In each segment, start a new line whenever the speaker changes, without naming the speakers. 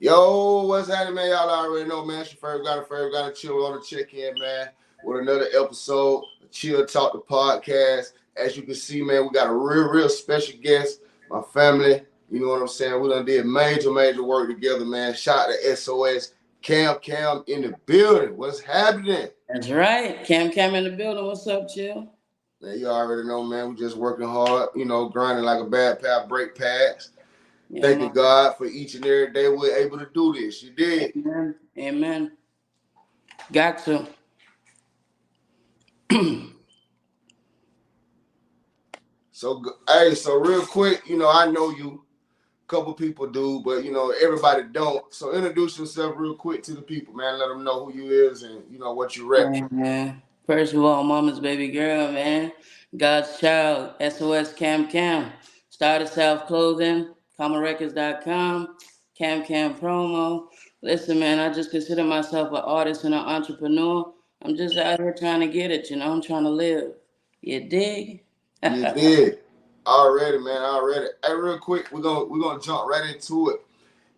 Yo, what's happening, man? Y'all already know, man. It's your favorite got a chill on the check-in, man, with another episode of Chill Talk the Podcast. As you can see, man, we got a real special guest, my family. You know what I'm saying? We done did major work together, man. Shout out to SOS. Kham in the building. What's happening?
That's right. Cam in the building. What's up, Chill?
Man, you already know, man. We just working hard, grinding like a bad path, break pads.
Yeah,
Thanking God for each and every day we're able to do this. You did.
Amen. Amen. Got to.
So real quick, I know you. A couple people do, but everybody don't. So introduce yourself real quick to the people, man. Let them know who you is and what you rep.
Man. First of all, mama's baby girl, man. God's child. SOS Cam. Started South Clothing. CamaRecords.com. Cam promo. Listen, man, I just consider myself an artist and an entrepreneur. I'm just out here trying to get it, I'm trying to live. You dig?
You did. Already, man. Already. Hey, real quick, we're gonna jump right into it.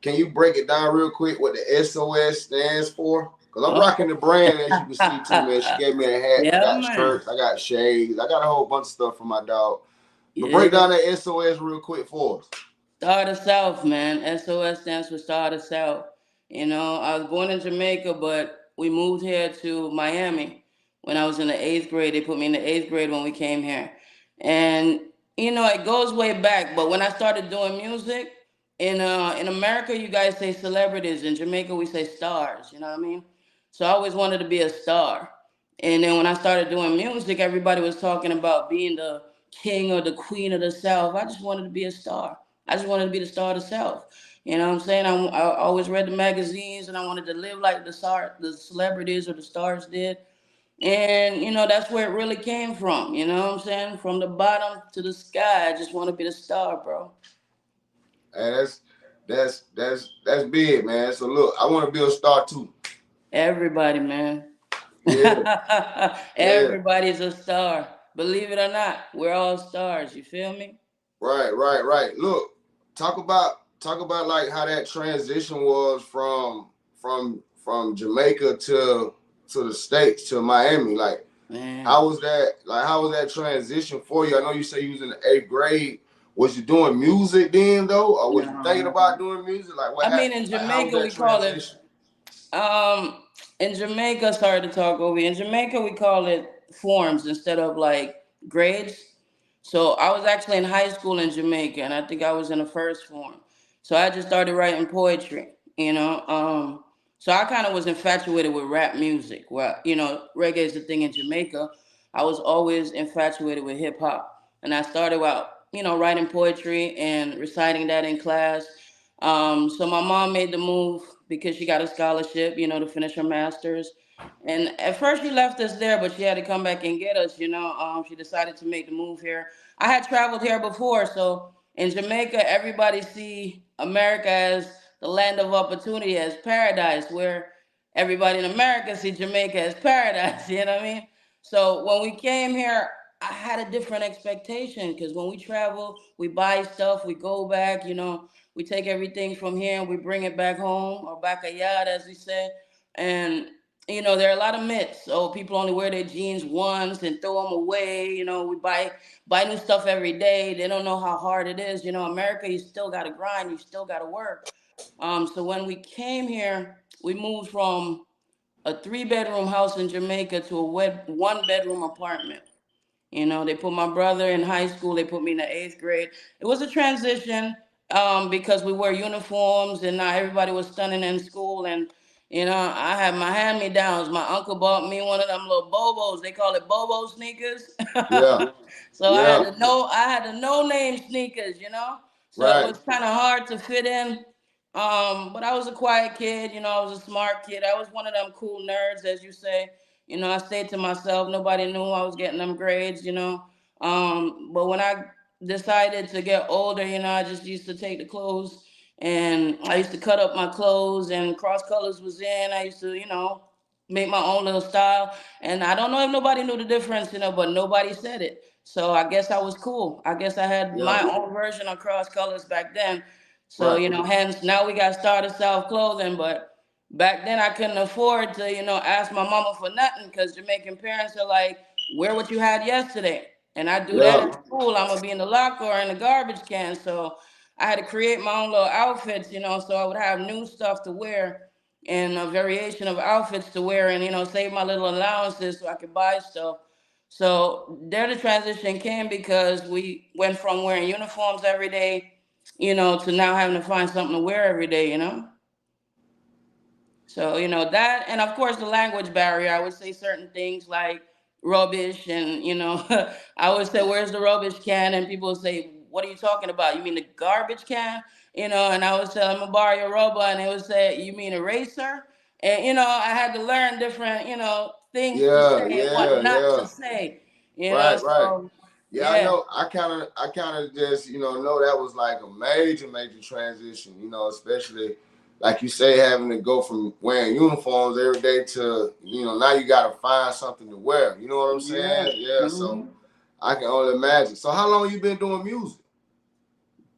Can you break it down real quick what the SOS stands for? Because I'm rocking the brand, as you can see, too, man. She gave me a hat. I
Yeah,
got
man.
shirts. I got shades. I got a whole bunch of stuff for my dog. But
Yeah.
break down that SOS real quick for us.
Star of the South, man. SOS stands for Star of the South. I was born in Jamaica, but we moved here to Miami when I was in the eighth grade. They put me in the eighth grade when we came here. And, it goes way back. But when I started doing music, in America, you guys say celebrities. In Jamaica, we say stars. You know what I mean? So I always wanted to be a star. And then when I started doing music, everybody was talking about being the king or the queen of the South. I just wanted to be a star. I just wanted to be the star of the South. You know what I'm saying? I always read the magazines and I wanted to live like the celebrities or the stars did. And, that's where it really came from. You know what I'm saying? From the bottom to the sky. I just want to be the star, bro.
Hey, that's big, man. So look, I want to be a star too.
Everybody, man.
Yeah.
Everybody's a star. Believe it or not, we're all stars. You feel me?
Right. Look, talk about like how that transition was from Jamaica to the States to Miami. Like,
Man.
how was that? Like, how was that transition for you? I know you say you was in the eighth grade. Was you doing music then though, or was you thinking about doing music? Like, what
I mean,
happened?
in
Like, how was
Jamaica,
that
we call it,
transition?
in Jamaica, sorry to talk over you. In Jamaica, we call it forms instead of like grades. So I was actually in high school in Jamaica, and I think I was in the first form. So I just started writing poetry. So I kind of was infatuated with rap music. Well, reggae is the thing in Jamaica. I was always infatuated with hip hop, and I started out, writing poetry and reciting that in class. So my mom made the move because she got a scholarship, to finish her master's. And at first she left us there, but she had to come back and get us. She decided to make the move here. I had traveled here before, so in Jamaica, everybody see America as the land of opportunity, as paradise, where everybody in America see Jamaica as paradise. You know what I mean? So when we came here, I had a different expectation because when we travel, we buy stuff, we go back, we take everything from here and we bring it back home or back a yard, as we say. And there are a lot of myths. So people only wear their jeans once and throw them away. We buy new stuff every day. They don't know how hard it is. America, you still got to grind. You still got to work. So when we came here, we moved from a 3-bedroom house in Jamaica to a 1-bedroom apartment. They put my brother in high school. They put me in the eighth grade. It was a transition because we wear uniforms and not everybody was studying in school. And, I had my hand-me-downs. My uncle bought me one of them little Bobos. They call it Bobo sneakers.
Yeah.
So
Yeah.
I had the no-name sneakers. So it
Right.
was kind of hard to fit in. But I was a quiet kid. I was a smart kid. I was one of them cool nerds, as you say. I stayed to myself. Nobody knew I was getting them grades. But when I decided to get older, I just used to take the clothes and I used to cut up my clothes and cross colors was in. I used to, make my own little style. And I don't know if nobody knew the difference, but nobody said it. So I guess I was cool. I guess I had
Yeah.
my own version of cross colors back then. So,
Right.
hence now we got started self clothing, but back then I couldn't afford to, ask my mama for nothing because Jamaican parents are like, wear what you had yesterday. And I do that
Yeah.
in school. I'm gonna be in the locker or in the garbage can. So I had to create my own little outfits, so I would have new stuff to wear and a variation of outfits to wear and, save my little allowances so I could buy stuff. So there the transition came because we went from wearing uniforms every day, to now having to find something to wear every day. So, that, and of course, the language barrier. I would say certain things like rubbish, and, I would say, where's the rubbish can? And people would say, what are you talking about? You mean the garbage can? And I would say, I'm going to borrow your rubber. And they would say, you mean eraser? And, I had to learn different, things to
Yeah.
say and what
Yeah.
not to
Yeah.
say,
Right. Right.
so
Yeah, I
yeah.
know. I kind of just know that was like a major transition. Especially like you say, having to go from wearing uniforms every day to now you got to find something to wear. You know what I'm
Yeah.
saying? Yeah. So
Hmm.
I can only imagine. So how long you been doing music?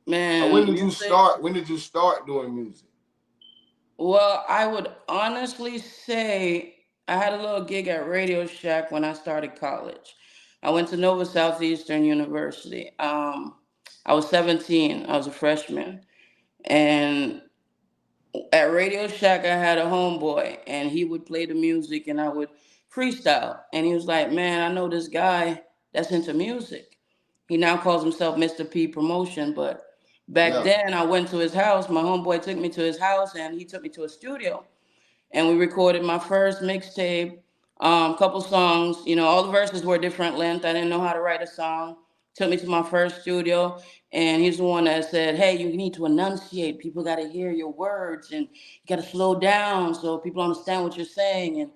When
Man,
did you
music.
start? When did you start doing music?
Well, I would honestly say I had a little gig at Radio Shack when I started college. I went to Nova Southeastern University. I was 17. I was a freshman, and at Radio Shack, I had a homeboy, and he would play the music, and I would freestyle. And he was like, "Man, I know this guy that's into music. He now calls himself Mr. P Promotion, but back
Yeah.
then I went to his house. My homeboy took me to his house, and he took me to a studio, and we recorded my first mixtape, couple songs. All the verses were different length. I didn't know how to write a song. Took me to my first studio, and he's the one that said, "Hey, you need to enunciate. People got to hear your words, and you got to slow down so people understand what you're saying."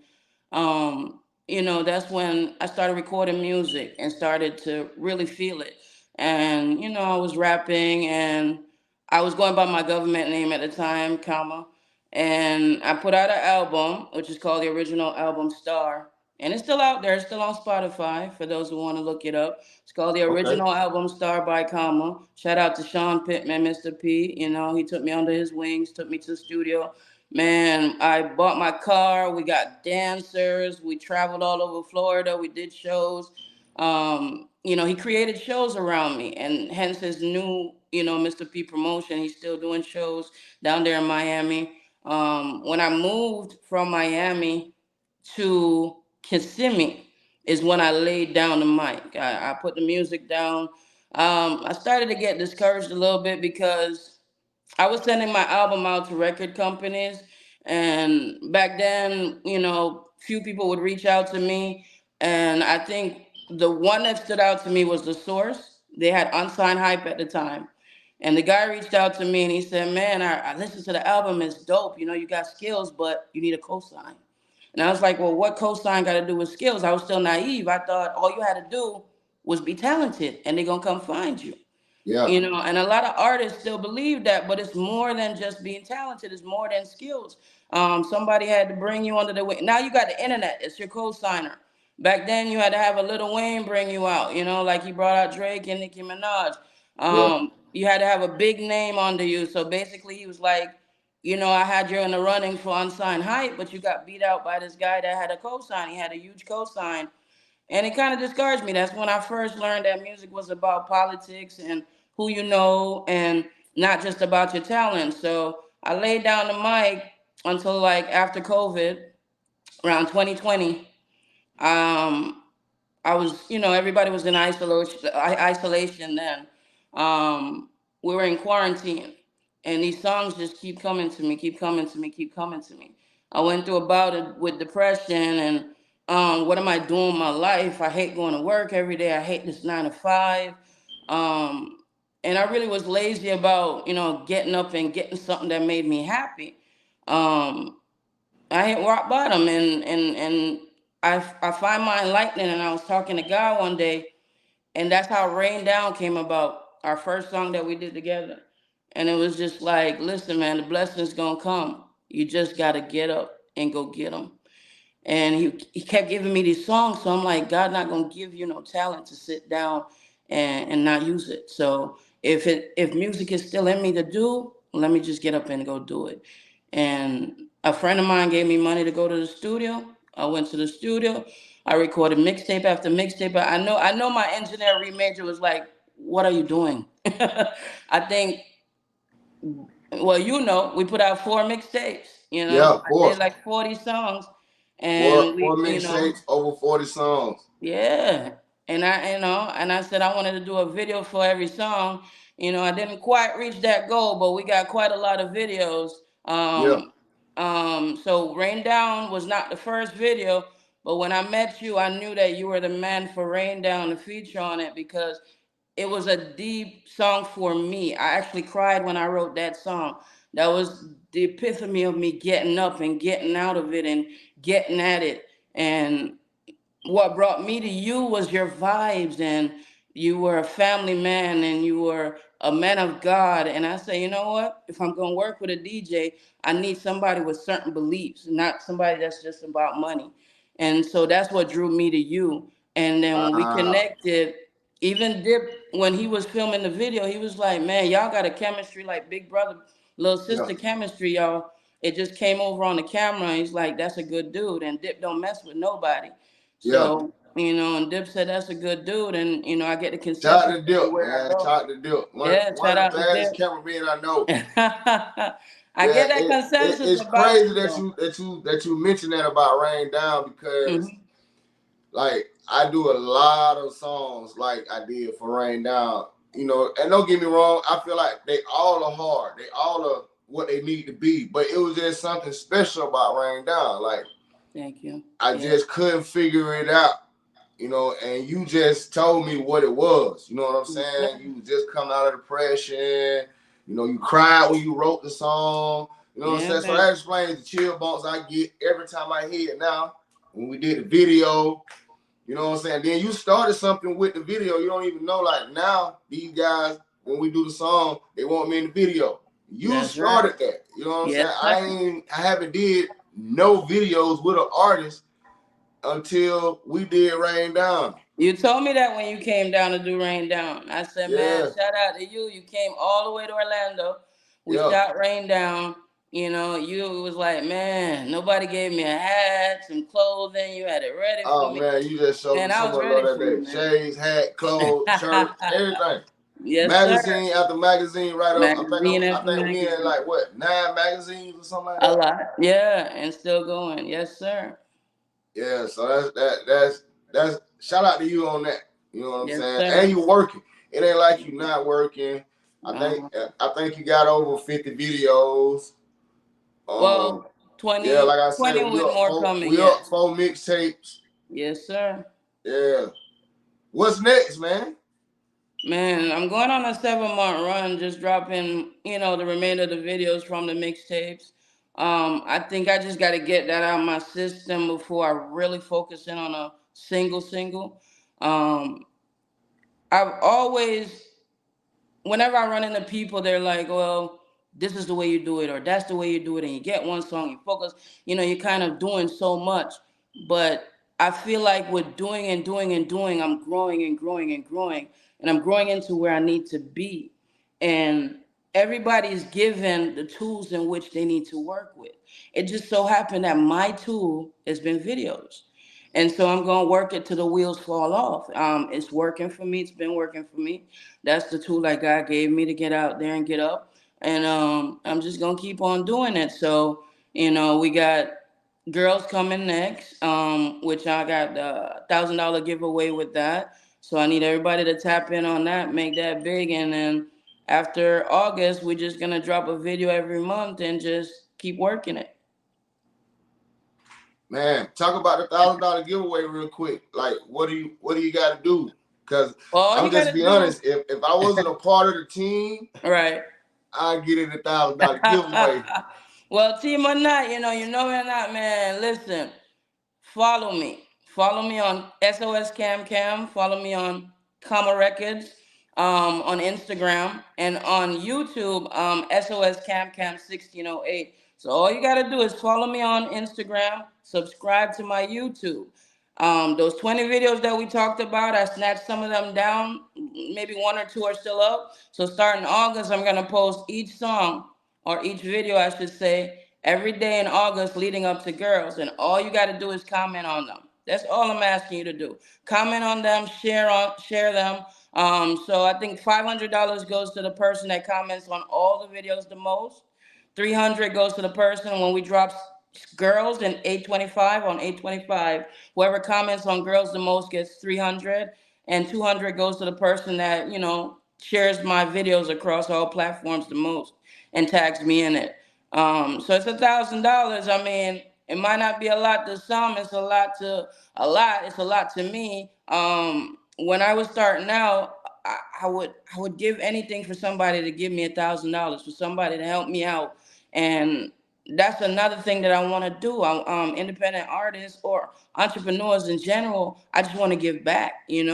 And that's when I started recording music and started to really feel it. And I was rapping, and I was going by my government name at the time, comma. And I put out an album, which is called the original album Star. And it's still out there. It's still on Spotify for those who want to look it up. It's called the
Okay.
original album Star by Comma. Shout out to Sean Pittman, Mr. P. He took me under his wings, took me to the studio. Man, I bought my car. We got dancers. We traveled all over Florida. We did shows. He created shows around me, and hence his new, Mr. P promotion. He's still doing shows down there in Miami. When I moved from Miami to Kissimmee is when I laid down the mic. I put the music down. I started to get discouraged a little bit because I was sending my album out to record companies, and back then, few people would reach out to me, and I think the one that stood out to me was The Source. They had Unsigned Hype at the time, and the guy reached out to me and he said, "Man, I listened to the album. It's dope. You got skills, but you need a cosign." And I was like, "Well, what cosign got to do with skills?" I was still naive. I thought all you had to do was be talented, and they're gonna come find you.
Yeah.
And a lot of artists still believe that, but it's more than just being talented. It's more than skills. Somebody had to bring you under the wing. Now you got the internet. It's your co-signer. Back then you had to have a Lil Wayne bring you out, like he brought out Drake and Nicki Minaj.
Yeah.
You had to have a big name under you. So basically he was like, I had you in the running for Unsigned Hype, but you got beat out by this guy that had a cosign. He had a huge cosign, and it kind of discouraged me. That's when I first learned that music was about politics and who you know, and not just about your talent. So I laid down the mic until like after COVID, around 2020. Um, I was, everybody was in isolation then. We were in quarantine, and these songs just keep coming to me, keep coming to me, keep coming to me. I went through a bout with depression, and what am I doing in my life? I hate going to work every day. I hate this 9 to 5. Um, and I really was lazy about, getting up and getting something that made me happy. Um, I hit rock bottom, and I find my enlightening. And I was talking to God one day, and that's how Rain Down came about, our first song that we did together. And it was just like, listen, man, the blessings gonna come. You just gotta get up and go get them. And he kept giving me these songs, so I'm like, God not gonna give you no talent to sit down and not use it. So if music is still in me to do, let me just get up and go do it. And a friend of mine gave me money to go to the studio. I went to the studio. I recorded mixtape after mixtape. But I know my engineer major was like, "What are you doing?" I think, well, we put out 4 mixtapes.
Yeah,
I did like 40 songs,
four
and
four
we.
mixtapes, over 40 songs.
Yeah. And I said I wanted to do a video for every song. I didn't quite reach that goal, but we got quite a lot of videos.
Yeah,
So Rain Down was not the first video, but when I met you, I knew that you were the man for Rain Down to feature on it because it was a deep song for me. I actually cried when I wrote that song. That was the epitome of me getting up and getting out of it and getting at it. And what brought me to you was your vibes, and you were a family man, and you were a man of God. And I say, you know what, if I'm going to work with a DJ, I need somebody with certain beliefs, not somebody that's just about money. And so that's what drew me to you. And then when we
wow,
connected, even Dip, when he was filming the video, he was like, man, y'all got a chemistry like big brother little
yeah,
sister chemistry, y'all. It just came over on the camera, and he's like, that's a good dude, and Dip don't mess with nobody.
yeah.
So, and Dip said that's a good dude, and I get the
Shout out
concessions
to Dip,
everywhere I
man.
go.
Shout out to Dip.
Yeah,
One
shout
of the
out to
baddest
Dip.
cameramen I know.
I
Yeah,
get that consensus
it's
about
crazy
you though.
that you mentioned that about Rain Down because
Hmm.
like I do a lot of songs like I did for Rain Down. And don't get me wrong, I feel like they all are hard. They all are what they need to be. But it was just something special about Rain Down. Like
Thank you.
I
Yeah,
just couldn't figure it out. And you just told me what it was. You know what I'm
yes,
saying?
sir.
You just come out of depression. You cried when you wrote the song. You know what I'm
Yeah,
saying? So
man.
that explains the chill bumps I get every time I hear it now. When we did the video, you know what I'm saying? Then you started something with the video. You don't even know. Like now, these guys, when we do the song, they want me in the video. You
That's right.
started that. You know what I'm saying?
Yes, sir.
I haven't did no videos with an artist until we did Rain Down.
You told me that when you came down to do Rain Down. I said, man,
Yeah,
shout out to you. You came all the way to Orlando. We
yeah.
shot Rain Down. You was like, man, nobody gave me a hat, some clothing. You had it ready for
Oh
me.
man, you just showed me
Man, I
so
was
much love
ready
that
for you,
day.
man.
Shades, hat, clothes, shirt, everything.
Yes, sir.
Magazine after magazine, right up.
Magazine
I
after
think we in
magazine.
like what 9 magazines or something like
A
that.
lot. Yeah, and still going. Yes, sir.
Yeah, so that's shout out to you on that. You know what I'm
Yes,
saying? And
sir.
you working. It ain't like you not working. I think
Uh-huh.
I think you got over 50 videos. Um,
Well,
yeah,
20,
like I said,
20 with more coming,
we
yeah.
up 4 mixtapes.
Yes, sir.
Yeah. What's next, man?
Man, I'm going on a 7 month run, just dropping, the remainder of the videos from the mixtapes. I think I just got to get that out of my system before I really focus in on a single. Um, I've always whenever I run into people, they're like, well, this is the way you do it, or that's the way you do it, and you get one song, you focus, you're kind of doing so much. But I feel like with doing and doing and doing, I'm growing and growing and growing, and I'm growing into where I need to be. And everybody's given the tools in which they need to work with. It just so happened that my tool has been videos. And so I'm gonna work it till the wheels fall off. It's working for me. It's been working for me. That's the tool that God gave me to get out there and get up. And I'm just gonna keep on doing it. So we got girls coming next, which I got the $1,000 giveaway with that. So I need everybody to tap in on that, make that big, and then after August, we're just gonna drop a video every month and just keep working it.
Man, talk about the $1,000 giveaway real quick. Like, what do you got to do? Because
Well, all
I'm
you
just
gotta
be
do,
honest. If I wasn't a part of the team,
right?
I'd get it $1,000 giveaway.
Well, team or not, you know or not, man. Listen, follow me. Follow me on SOS Cam. Follow me on Comma Records, on Instagram, and on YouTube, SOS Cam 1608. So all you gotta do is follow me on Instagram, subscribe to my YouTube. Those 20 videos that we talked about, I snatched some of them down. Maybe one or two are still up. So starting August, I'm gonna post each song or each video, I should say, every day in August leading up to girls. And all you got to do is comment on them. That's all I'm asking you to do. Comment on them, share them. So I think $500 goes to the person that comments on all the videos the most. 300 goes to the person when we drop girls in 825 on 825. Whoever comments on girls the most gets 300, and 200 goes to the person that shares my videos across all platforms the most and tags me in it. So it's $1,000. I mean, it might not be a lot to some. It's a lot to a lot. It's a lot to me. When I was starting out, I would give anything for somebody to give me $1,000, for somebody to help me out. And that's another thing that I want to do. Independent artists or entrepreneurs in general, I just want to give back, and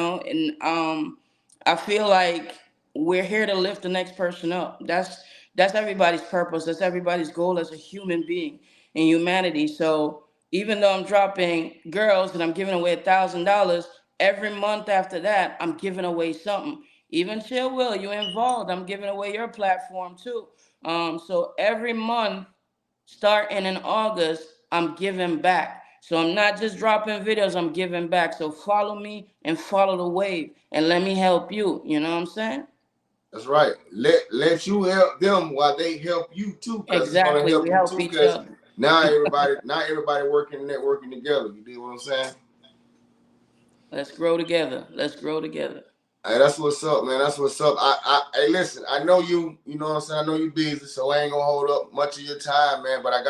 I feel like we're here to lift the next person up. That's everybody's purpose. That's everybody's goal as a human being in humanity. So even though I'm dropping girls and I'm giving away $1,000, every month after that, I'm giving away something. Even Chill Will, you involved. I'm giving away your platform too. So every month, starting in August, I'm giving back. So I'm not just dropping videos, I'm giving back. So follow me and follow the wave and let me help you. You know what I'm saying?
That's right. Let you help them while they help you too, because it's gonna
Exactly.
help
We
you
help
too.
each
Because
other.
now everybody working networking together. You dig what I'm saying?
Let's grow together. Let's grow together.
Hey, that's what's up, man. That's what's up. Hey, listen. I know you. You know what I'm saying. I know you busy, so I ain't gonna hold up much of your time, man. But I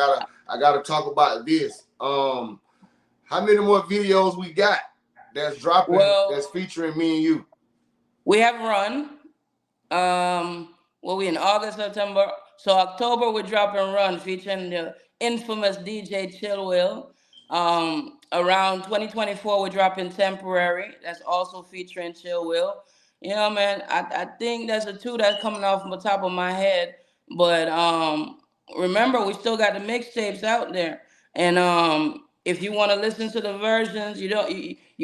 gotta talk about this. How many more videos we got that's dropping
Well,
that's featuring me and you?
we have run. Well, we in August, September. So October we're dropping Run featuring the infamous DJ Chillwill. Around 2024 we're dropping Temporary. That's also featuring Chillwill. Man, I think there's a two that's coming off the top of my head. But remember, we still got the mixtapes out there. And if you want to listen to the versions, you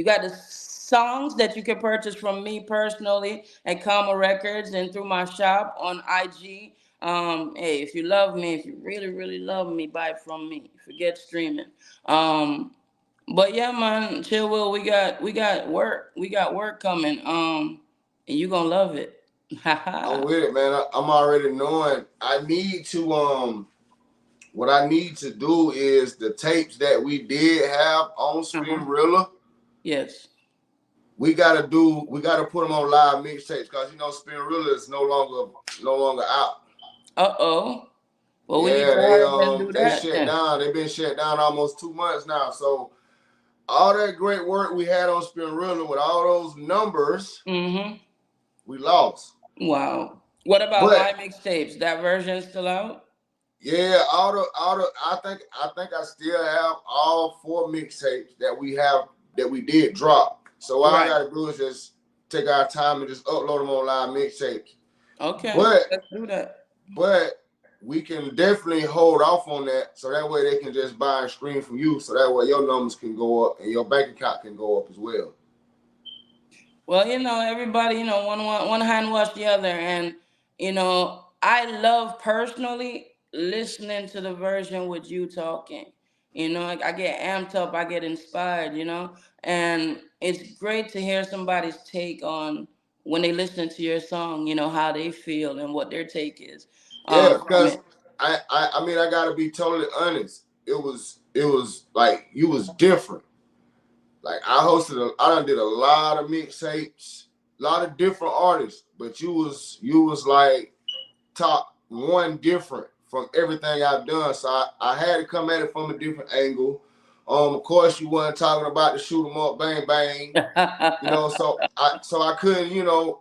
got the songs that you can purchase from me personally at Kham Records and through my shop on IG. Hey, if you love me, if you really, really love me, buy it from me. Forget streaming. Um, but yeah, man, Chill Will, we got work coming. And you gonna love it.
I'm with it, man. I'm already knowing. I need to What I need to do is the tapes that we did have on
Uh-huh.
Spinrilla.
Yes.
We gotta put them on live mixtapes because Spinrilla is no longer out.
Uh-oh. Well, we need
Yeah,
to
they
hurry up and do
they
that
shut
then.
down. They've been shut down almost 2 months now. So all that great work we had on Spinrilla with all those numbers,
Mm-hmm.
we lost.
Wow. What about my
But
mixtapes? That version still out?
yeah, all the I think I still have all four mixtapes that we did drop. So all I
Right.
gotta do is just take our time and just upload them on live mixtapes.
Okay.
But
Let's do that.
but we can definitely hold off on that so that way they can just buy and stream from you. So that way your numbers can go up and your bank account can go up as well.
Well, everybody, one hand wash the other, and I love personally listening to the version with you talking. I get amped up, I get inspired, and it's great to hear somebody's take on when they listen to your song, how they feel and what their take is
Yeah,
from
because
it.
I mean I gotta be totally honest. It was like you was different. Like I done did a lot of mixtapes, a lot of different artists, but you was like top one different from everything I've done. So I had to come at it from a different angle. Of course you weren't talking about the shoot 'em up, bang bang. So I couldn't,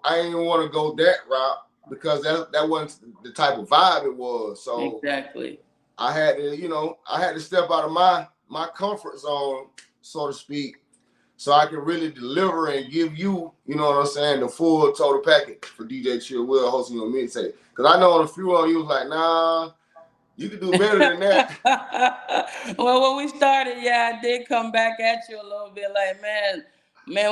I didn't want to go that route because that wasn't the type of vibe it was. So
Exactly.
I had to step out of my comfort zone, so to speak, so I can really deliver and give you, you know what I'm saying, the full total package for DJ Chill Will hosting your mixtape. Because I know on a few of them you was like, nah, you can do better than that.
Well, when we started, yeah, I did come back at you a little bit, like, man,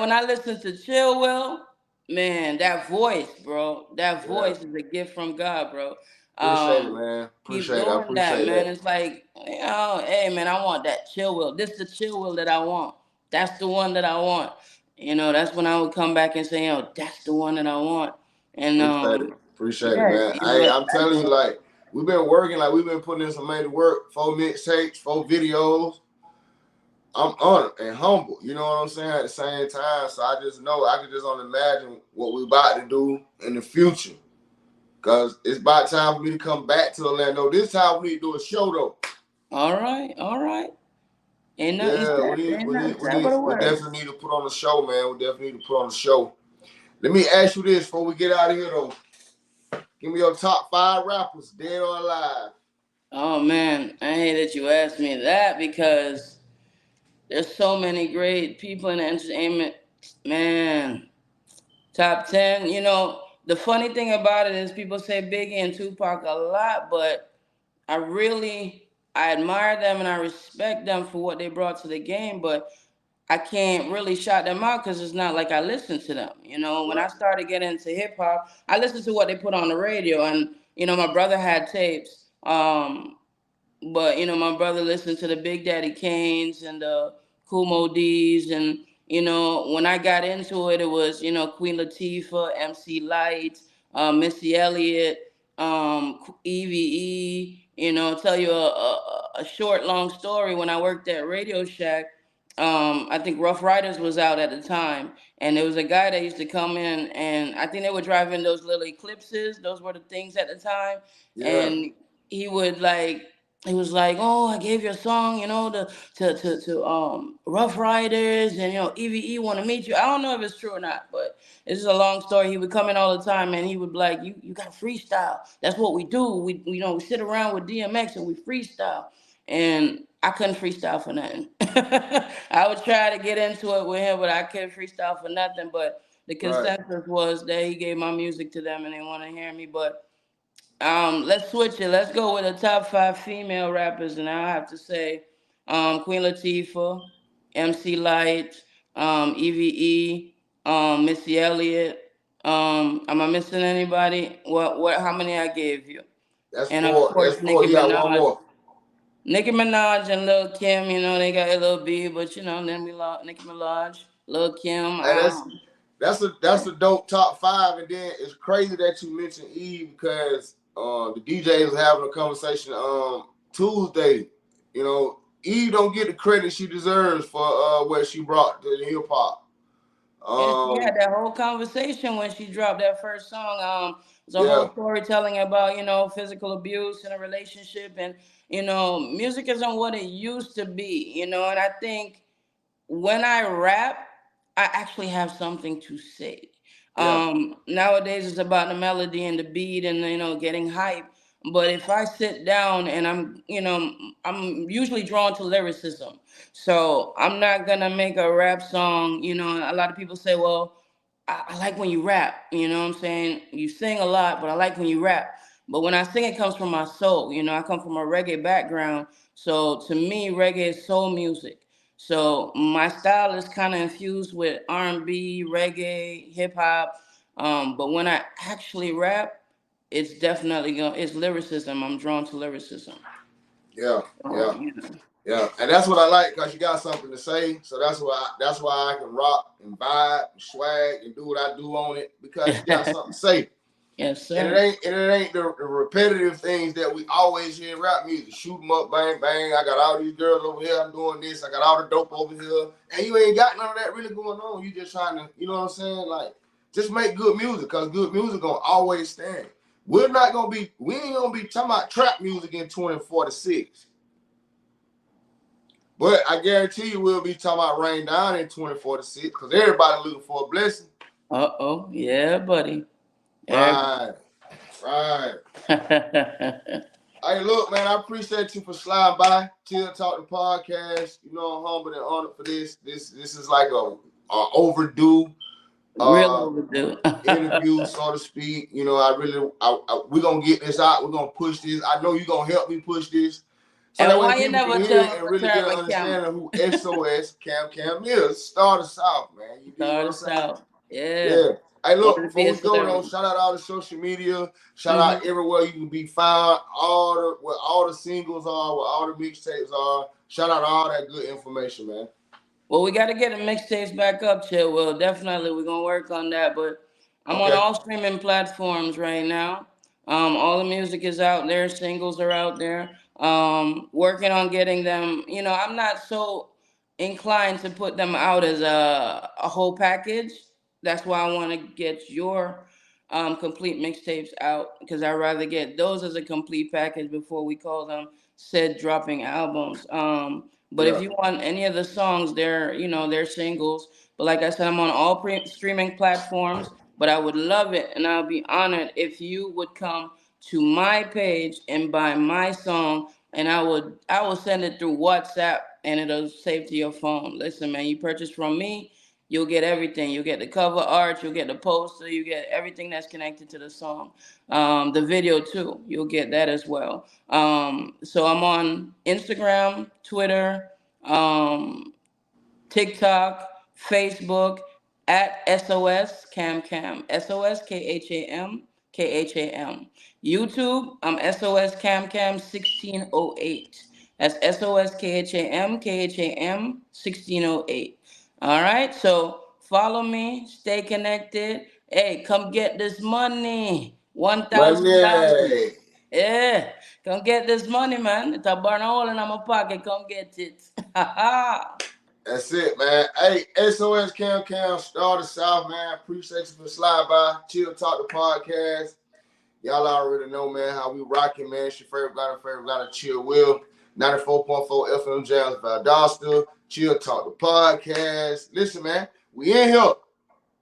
when I listen to Chill Will, man, that voice, bro, that
Yeah,
voice is a gift from God, bro.
Appreciate it, man.
Keep
Appreciate it. I
doing that,
appreciate
man.
that.
It's like, hey, man, I want that chill wheel. This the chill wheel that I want. That's the one that I want. That's when I would come back and say, that's the one that I want. And
Appreciate it. Appreciate it,
yeah,
man. Hey, I'm telling you, like, we've been working, like, we've been putting in some major work, 4 mixtapes, 4 videos. I'm honored and humble, you know what I'm saying, at the same time. So I just know, I can just only imagine what we about to do in the future. Because it's about time for me to come back to Orlando. This time we need to do a show, though.
All right. Ain't nothing
Yeah,
said. Ain't nothing said but a
we
word.
definitely need to put on the show, man. We definitely need to put on the show. Let me ask you this before we get out of here, though. Give me your top 5 rappers, dead or alive.
Oh man, I hate that you asked me that because there's so many great people in the entertainment. Man, top 10. The funny thing about it is people say Biggie and Tupac a lot, but I admire them and I respect them for what they brought to the game, but I can't really shout them out because it's not like I listen to them. When I
Right.
started getting into hip hop, I listened to what they put on the radio, and my brother had tapes. But my brother listened to the Big Daddy Kanes and the Kumo D's, and when I got into it, it was Queen Latifah, MC Light, Missy Elliott, Eve. Tell you a short, long story. When I worked at Radio Shack, I think Rough Riders was out at the time, and there was a guy that used to come in, and I think they were driving those little Eclipses. Those were the things at the time,
Yeah.
and he would like he was like, "Oh, I gave you a song, to Rough Riders, and Eve want to meet you." I don't know if it's true or not, but it's just a long story. He would come in all the time, and he would be like, "You got to freestyle. That's what we do. We sit around with DMX and we freestyle." And I couldn't freestyle for nothing. I would try to get into it with him, but I couldn't freestyle for nothing. But the
Right.
consensus was that he gave my music to them and they want to hear me. But let's switch it. Let's go with the top 5 female rappers, and I have to say, Queen Latifah, MC Light, Eve, Missy Elliott. Am I missing anybody? What? How many I gave you?
That's
And of
4. That's
course,
4.
Nicki
You got one
Minaj.
more.
Nicki Minaj and Lil Kim, they got a little B, but then we lost Nicki Minaj, Lil Kim.
Hey, that's a dope top 5, and then it's crazy that you mentioned Eve because the DJ was having a conversation Tuesday. Eve don't get the credit she deserves for what she brought to the hip hop.
And she had
Um,
that whole conversation when she dropped that first song. It was a
yeah,
whole storytelling about physical abuse in a relationship, and music isn't what it used to be. And I think when I rap, I actually have something to say.
yeah,
Nowadays it's about the melody and the beat and getting hype. But if I sit down and I'm usually drawn to lyricism. So I'm not gonna make a rap song. A lot of people say, well, I like when you rap, what I'm saying? You sing a lot, but I like when you rap. But when I sing, it comes from my soul. I come from a reggae background. So to me, reggae is soul music. So my style is kind of infused with R&B, reggae, hip hop. But when I actually rap, it's definitely it's lyricism. I'm drawn to lyricism.
yeah,
So,
yeah, yeah, and that's what I like because you got something to say. So that's why I can rock and vibe and swag and do what I do on it because you got something to say.
Yes,
And
sir.
it ain't the repetitive things that we always hear in rap music. Shoot 'em up, bang, bang. I got all these girls over here. I'm doing this. I got all the dope over here. And you ain't got none of that really going on. You just trying to, you know what I'm saying? Like, just make good music because good music going to always stand. We ain't going to be talking about trap music in 2046. But I guarantee you we'll be talking about Rain Down in 2046 because everybody looking for a blessing.
Uh-oh. Yeah, buddy.
Right. Right. Hey, look, man, I appreciate you for sliding by. Chill Talk the podcast. I'm humbled and honored for this. This is like a overdue
Real
uh
overdue.
interview, so to speak. We're gonna get this out. We're gonna push this. I know you're gonna help me push this. So
And
that way
why you
people
never
can
tell
hear
me
it and
what
really get
turn
an
my camera?
understanding of who SOS Cam is. Start us off, man. You dig
Start
what I'm
us
saying?
out. Yeah.
Yeah. Hey,
Wanted
look,
to be
before
a
we go though,
celebrity.
shout out all the social media. Shout out
Mm-hmm.
everywhere you can be found. Where all the singles are, where all the mixtapes are. Shout out all that good information, man.
Well, we got to get the mixtapes back up, Chill. Well, definitely, we're gonna work on that. But I'm on
Okay.
all streaming platforms right now. All the music is out there. Singles are out there. Working on getting them. You know, I'm not so inclined to put them out as a whole package. That's why I want to get your complete mixtapes out because I'd rather get those as a complete package before we call them said dropping albums. But if
Yeah.
you want any of the songs, they're singles. But like I said, I'm on all streaming platforms. But I would love it, and I'll be honored if you would come to my page and buy my song, and I will send it through WhatsApp, and it'll save to your phone. Listen, man, you purchase from me, you'll get everything. You'll get the cover art, you'll get the poster, you get everything that's connected to the song. The video too, you'll get that as well. So I'm on Instagram, Twitter, um, TikTok, Facebook at SOS Cam Cam. SOS KHAM KHAM. YouTube, I'm SOS Cam Cam 1608. That's SOS KHAM KHAM 1608. All right, so follow me, stay connected. Hey, come get this money. $1,000.
Money.
Yeah, come get this money, man. It's a burn hole in my pocket. Come get it. Ha ha.
That's it, man. Hey, SOS Cam, Star of the South, man. Appreciate you for the slide by. Chill Talk the podcast. Y'all already know, man, how we rocking, man. It's your favorite got a chill will. 94.4 FM Jams Valdosta. Chill Talk the podcast. Listen, man, we in here.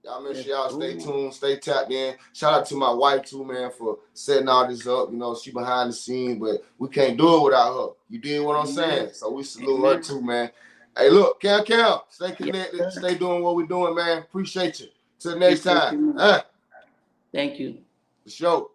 Y'all make sure y'all stay tuned, stay tapped in. Shout out to my wife too, man, for setting all this up. You know, she behind the scenes, but we can't do it without her. You did what I'm saying? So we salute her
Amen.
too, man. Hey, look, Cal, stay
Yes,
connected,
sir.
stay doing what we're doing, man. Appreciate you. Till next
Appreciate
time.
you, man.
Huh?
Thank you.
For sure.